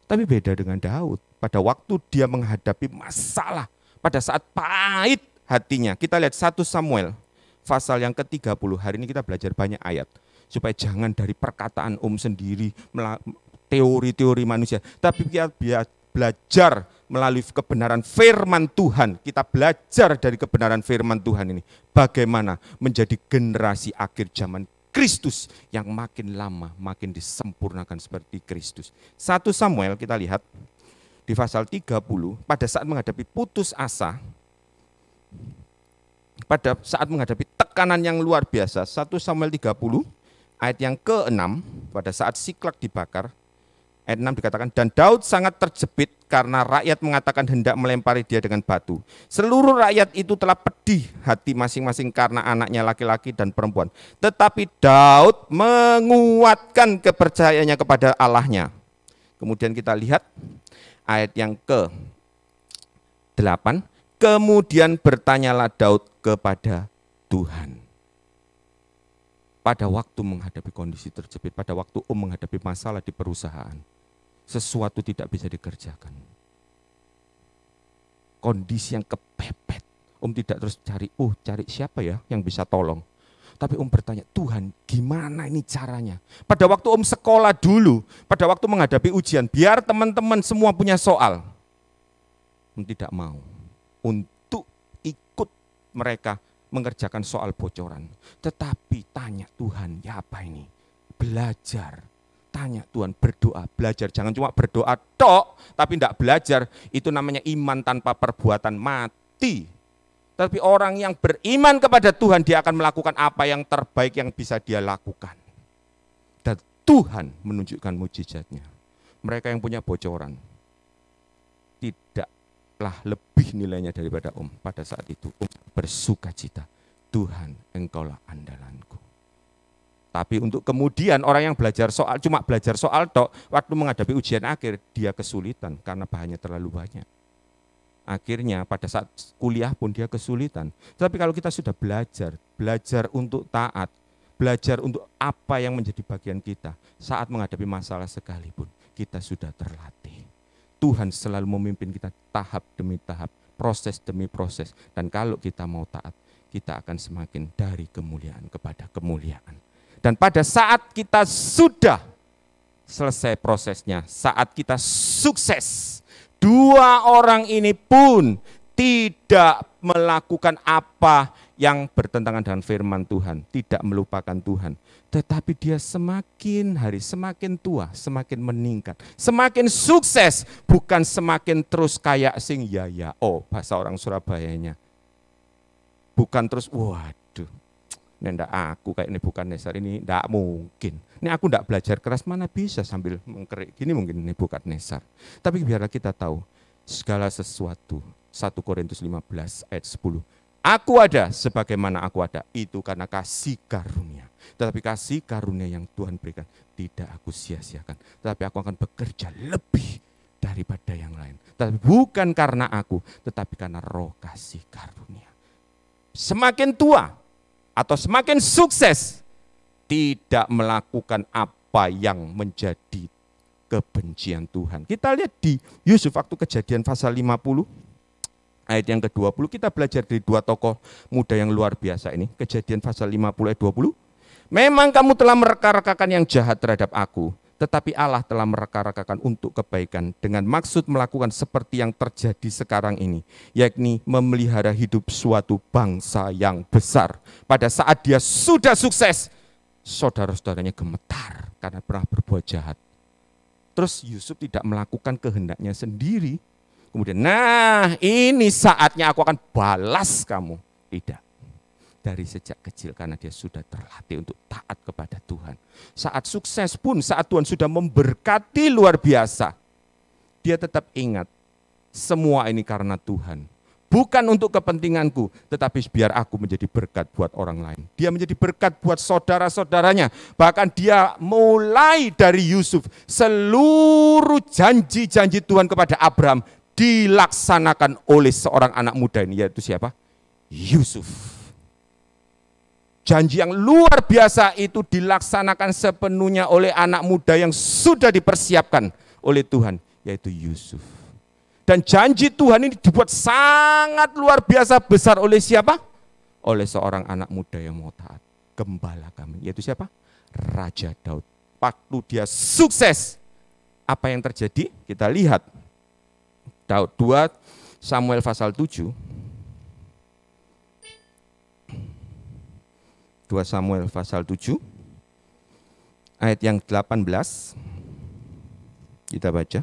S4: Tapi beda dengan Daud, pada waktu dia menghadapi masalah, pada saat pahit hatinya. Kita lihat 1 Samuel pasal yang ke-30, hari ini kita belajar banyak ayat. Supaya jangan dari perkataan sendiri, teori-teori manusia. Tapi kita belajar melalui kebenaran firman Tuhan. Kita belajar dari kebenaran firman Tuhan ini. Bagaimana menjadi generasi akhir zaman Kristus yang makin lama makin disempurnakan seperti Kristus. 1 Samuel kita lihat di pasal 30, pada saat menghadapi putus asa, pada saat menghadapi tekanan yang luar biasa, 1 Samuel 30 ayat yang ke-6, pada saat Siklak dibakar, ayat 6 dikatakan, dan Daud sangat terjepit karena rakyat mengatakan hendak melempari dia dengan batu. Seluruh rakyat itu telah pedih hati masing-masing karena anaknya laki-laki dan perempuan. Tetapi Daud menguatkan kepercayaannya kepada Allahnya. Kemudian kita lihat ayat yang ke-8. Kemudian bertanyalah Daud kepada Tuhan. Pada waktu menghadapi kondisi terjepit, pada waktu menghadapi masalah di perusahaan, sesuatu tidak bisa dikerjakan. Kondisi yang kepepet, tidak terus cari siapa ya yang bisa tolong. Tapi bertanya, Tuhan gimana ini caranya? Pada waktu sekolah dulu, pada waktu menghadapi ujian, biar teman-teman semua punya soal. Tidak mau untuk ikut mereka mengerjakan soal bocoran. Tetapi tanya Tuhan, ya apa ini? Belajar. Tanya Tuhan, berdoa, belajar. Jangan cuma berdoa tok, tapi tidak belajar. Itu namanya iman tanpa perbuatan, mati. Tapi orang yang beriman kepada Tuhan, dia akan melakukan apa yang terbaik yang bisa dia lakukan. Dan Tuhan menunjukkan mujizatnya. Mereka yang punya bocoran, tidaklah lebih nilainya daripada pada saat itu. Bersuka cita, Tuhan engkaulah andalanku. Tapi untuk kemudian orang yang cuma belajar soal tok, waktu menghadapi ujian akhir, dia kesulitan karena bahannya terlalu banyak. Akhirnya pada saat kuliah pun dia kesulitan. Tapi kalau kita sudah belajar untuk taat, belajar untuk apa yang menjadi bagian kita, saat menghadapi masalah sekalipun, kita sudah terlatih. Tuhan selalu memimpin kita tahap demi tahap, proses demi proses. Dan kalau kita mau taat, kita akan semakin dari kemuliaan kepada kemuliaan. Dan pada saat kita sudah selesai prosesnya, saat kita sukses, dua orang ini pun tidak melakukan apa yang bertentangan dengan firman Tuhan, tidak melupakan Tuhan. Tetapi dia semakin hari semakin tua, semakin meningkat, semakin sukses, bukan semakin terus kayak sing ya bahasa orang Surabayanya. Bukan terus waduh, ini enggak aku kayak ini bukan Nesar, ini enggak mungkin. Ini aku enggak belajar keras, mana bisa sambil mengkerik gini mungkin ini bukan Nesar. Tapi biarlah kita tahu segala sesuatu. 1 Korintus 15 ayat 10. Aku ada sebagaimana aku ada, itu karena kasih karunia. Tetapi kasih karunia yang Tuhan berikan tidak aku sia-siakan. Tetapi aku akan bekerja lebih daripada yang lain. Tapi bukan karena aku, tetapi karena roh kasih karunia. Semakin tua atau semakin sukses, tidak melakukan apa yang menjadi kebencian Tuhan. Kita lihat di Yusuf waktu Kejadian pasal 50. Ayat yang ke-20, kita belajar dari dua tokoh muda yang luar biasa ini. Kejadian pasal 50 ayat 20. Memang kamu telah mereka-rekakan yang jahat terhadap aku, tetapi Allah telah mereka-rekakan untuk kebaikan dengan maksud melakukan seperti yang terjadi sekarang ini, yakni memelihara hidup suatu bangsa yang besar. Pada saat dia sudah sukses, saudara-saudaranya gemetar karena pernah berbuat jahat. Terus Yusuf tidak melakukan kehendaknya sendiri. Kemudian, nah ini saatnya aku akan balas kamu. Tidak. Dari sejak kecil karena dia sudah terlatih untuk taat kepada Tuhan. Saat sukses pun, saat Tuhan sudah memberkati luar biasa, dia tetap ingat semua ini karena Tuhan. Bukan untuk kepentinganku, tetapi biar aku menjadi berkat buat orang lain. Dia menjadi berkat buat saudara-saudaranya. Bahkan dia mulai dari Yusuf, seluruh janji-janji Tuhan kepada Abraham dilaksanakan oleh seorang anak muda ini, yaitu siapa? Yusuf. Janji yang luar biasa itu dilaksanakan sepenuhnya oleh anak muda yang sudah dipersiapkan oleh Tuhan, yaitu Yusuf. Dan janji Tuhan ini dibuat sangat luar biasa besar oleh siapa? Oleh seorang anak muda yang mau taat. Gembala kami, yaitu siapa? Raja Daud. Waktu dia sukses, apa yang terjadi? Kita lihat. Daud 2 Samuel pasal 7. 2 Samuel pasal 7. Ayat yang 18. Kita baca.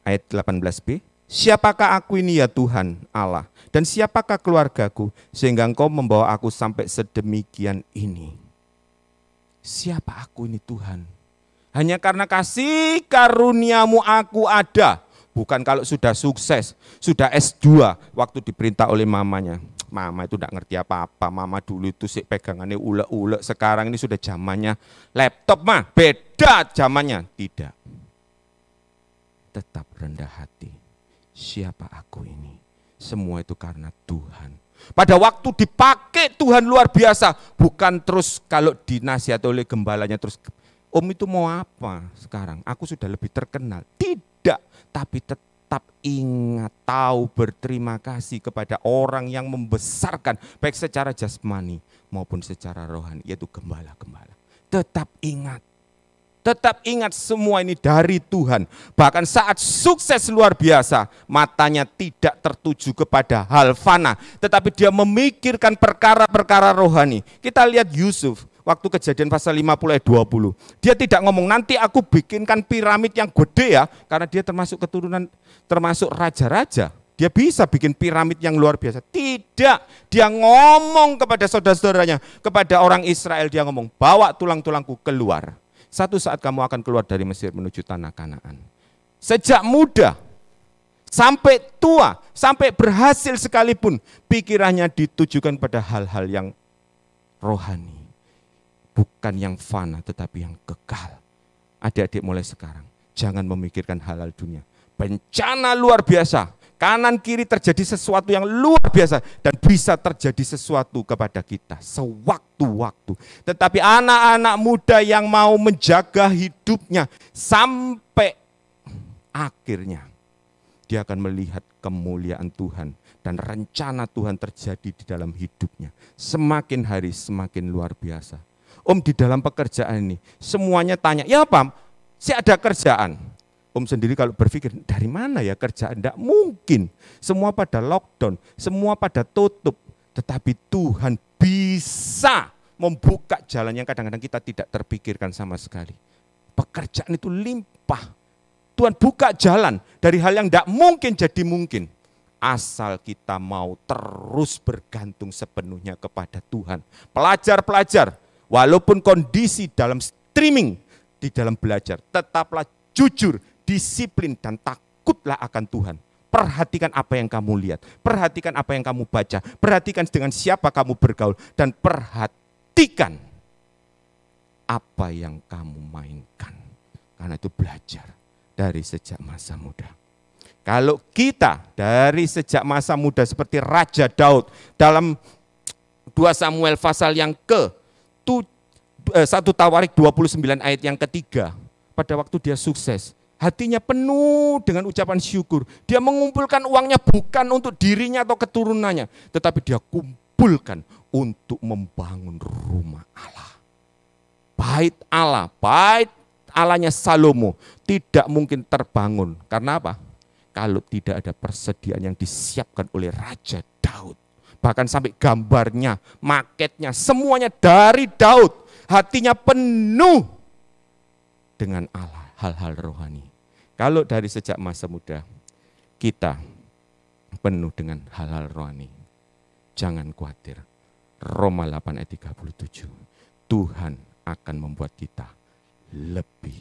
S4: Ayat 18b, siapakah aku ini ya Tuhan Allah, dan siapakah keluargaku, sehingga engkau membawa aku sampai sedemikian ini. Siapa aku ini Tuhan? Hanya karena kasih karuniamu aku ada. Bukan kalau sudah sukses, sudah S2, waktu diperintah oleh mamanya. Mama itu tidak ngerti apa-apa, mama dulu itu sih pegangannya ulek-ulek, sekarang ini sudah zamannya laptop mah, beda zamannya. Tidak. Tetap rendah hati. Siapa aku ini? Semua itu karena Tuhan. Pada waktu dipakai Tuhan luar biasa. Bukan terus kalau dinasihati oleh gembalanya terus, om itu mau apa sekarang? Aku sudah lebih terkenal. Tidak. Tapi tetap ingat, tahu berterima kasih kepada orang yang membesarkan. Baik secara jasmani maupun secara rohani. Yaitu gembala-gembala. Tetap ingat. Tetap ingat semua ini dari Tuhan. Bahkan saat sukses luar biasa, matanya tidak tertuju kepada hal fana, tetapi dia memikirkan perkara-perkara rohani. Kita lihat Yusuf, waktu Kejadian pasal 50 ayat 20. Dia tidak ngomong, nanti aku bikinkan piramid yang gede ya, karena dia termasuk keturunan, termasuk raja-raja. Dia bisa bikin piramid yang luar biasa. Tidak, dia ngomong kepada saudara-saudaranya, kepada orang Israel, dia ngomong, bawa tulang-tulangku keluar. Satu saat kamu akan keluar dari Mesir menuju tanah Kanaan. Sejak muda sampai tua, sampai berhasil sekalipun, pikirannya ditujukan pada hal-hal yang rohani. Bukan yang fana tetapi yang kekal. Adik-adik mulai sekarang, jangan memikirkan hal-hal dunia. Bencana luar biasa, kanan kiri terjadi sesuatu yang luar biasa dan bisa terjadi sesuatu kepada kita sewaktu-waktu. Tetapi anak-anak muda yang mau menjaga hidupnya sampai akhirnya, dia akan melihat kemuliaan Tuhan dan rencana Tuhan terjadi di dalam hidupnya. Semakin hari semakin luar biasa. Om, di dalam pekerjaan ini semuanya tanya, ya Pak, saya ada kerjaan. Om sendiri kalau berpikir, dari mana ya kerjaan? Tidak mungkin. Semua pada lockdown, semua pada tutup. Tetapi Tuhan bisa membuka jalan yang kadang-kadang kita tidak terpikirkan sama sekali. Pekerjaan itu limpah. Tuhan buka jalan dari hal yang tidak mungkin jadi mungkin. Asal kita mau terus bergantung sepenuhnya kepada Tuhan. Pelajar-pelajar, walaupun kondisi dalam streaming, di dalam belajar, tetaplah jujur, disiplin dan takutlah akan Tuhan. Perhatikan apa yang kamu lihat, perhatikan apa yang kamu baca, perhatikan dengan siapa kamu bergaul, dan perhatikan apa yang kamu mainkan. Karena itu belajar dari sejak masa muda. Kalau kita dari sejak masa muda seperti Raja Daud dalam 2 Samuel pasal yang ke 1 Tawarik 29 ayat yang ketiga, pada waktu dia sukses, hatinya penuh dengan ucapan syukur. Dia mengumpulkan uangnya bukan untuk dirinya atau keturunannya, tetapi dia kumpulkan untuk membangun rumah Allah. Bait Allah, bait Allahnya Salomo tidak mungkin terbangun. Karena apa? Kalau tidak ada persediaan yang disiapkan oleh Raja Daud. Bahkan sampai gambarnya, maketnya, semuanya dari Daud. Hatinya penuh dengan Allah, hal-hal rohani. Kalau dari sejak masa muda kita penuh dengan hal-hal rohani, jangan khawatir. Roma 8 ayat 37. Tuhan akan membuat kita lebih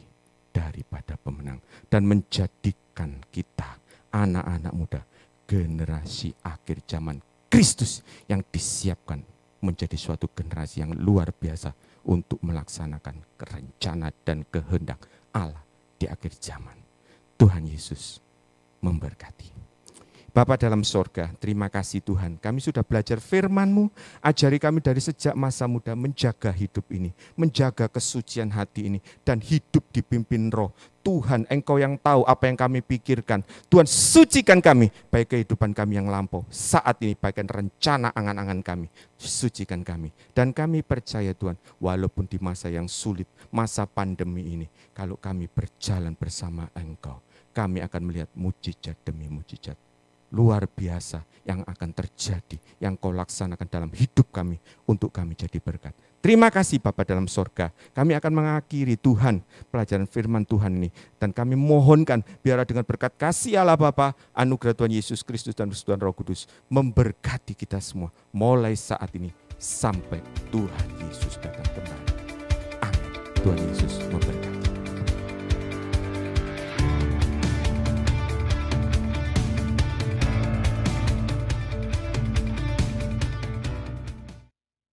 S4: daripada pemenang dan menjadikan menjadikan kita, anak-anak muda, generasi akhir zaman Kristus yang disiapkan menjadi suatu generasi yang luar biasa untuk melaksanakan rencana dan kehendak Allah di akhir zaman. Tuhan Yesus memberkati. Bapa dalam sorga, terima kasih Tuhan. Kami sudah belajar firman-Mu, ajari kami dari sejak masa muda menjaga hidup ini, menjaga kesucian hati ini, dan hidup dipimpin Roh. Tuhan, Engkau yang tahu apa yang kami pikirkan. Tuhan, sucikan kami, baik kehidupan kami yang lampau, saat ini, baik rencana angan-angan kami, sucikan kami. Dan kami percaya Tuhan, walaupun di masa yang sulit, masa pandemi ini, kalau kami berjalan bersama Engkau, kami akan melihat mujizat demi mujizat luar biasa yang akan terjadi, yang Kau laksanakan dalam hidup kami, untuk kami jadi berkat. Terima kasih Bapa dalam sorga. Kami akan mengakhiri Tuhan pelajaran firman Tuhan ini. Dan kami mohonkan biarlah dengan berkat kasih Allah Bapa, anugerah Tuhan Yesus Kristus dan Tuhan Roh Kudus memberkati kita semua. Mulai saat ini sampai Tuhan Yesus datang kembali. Amin. Tuhan Yesus memberkati.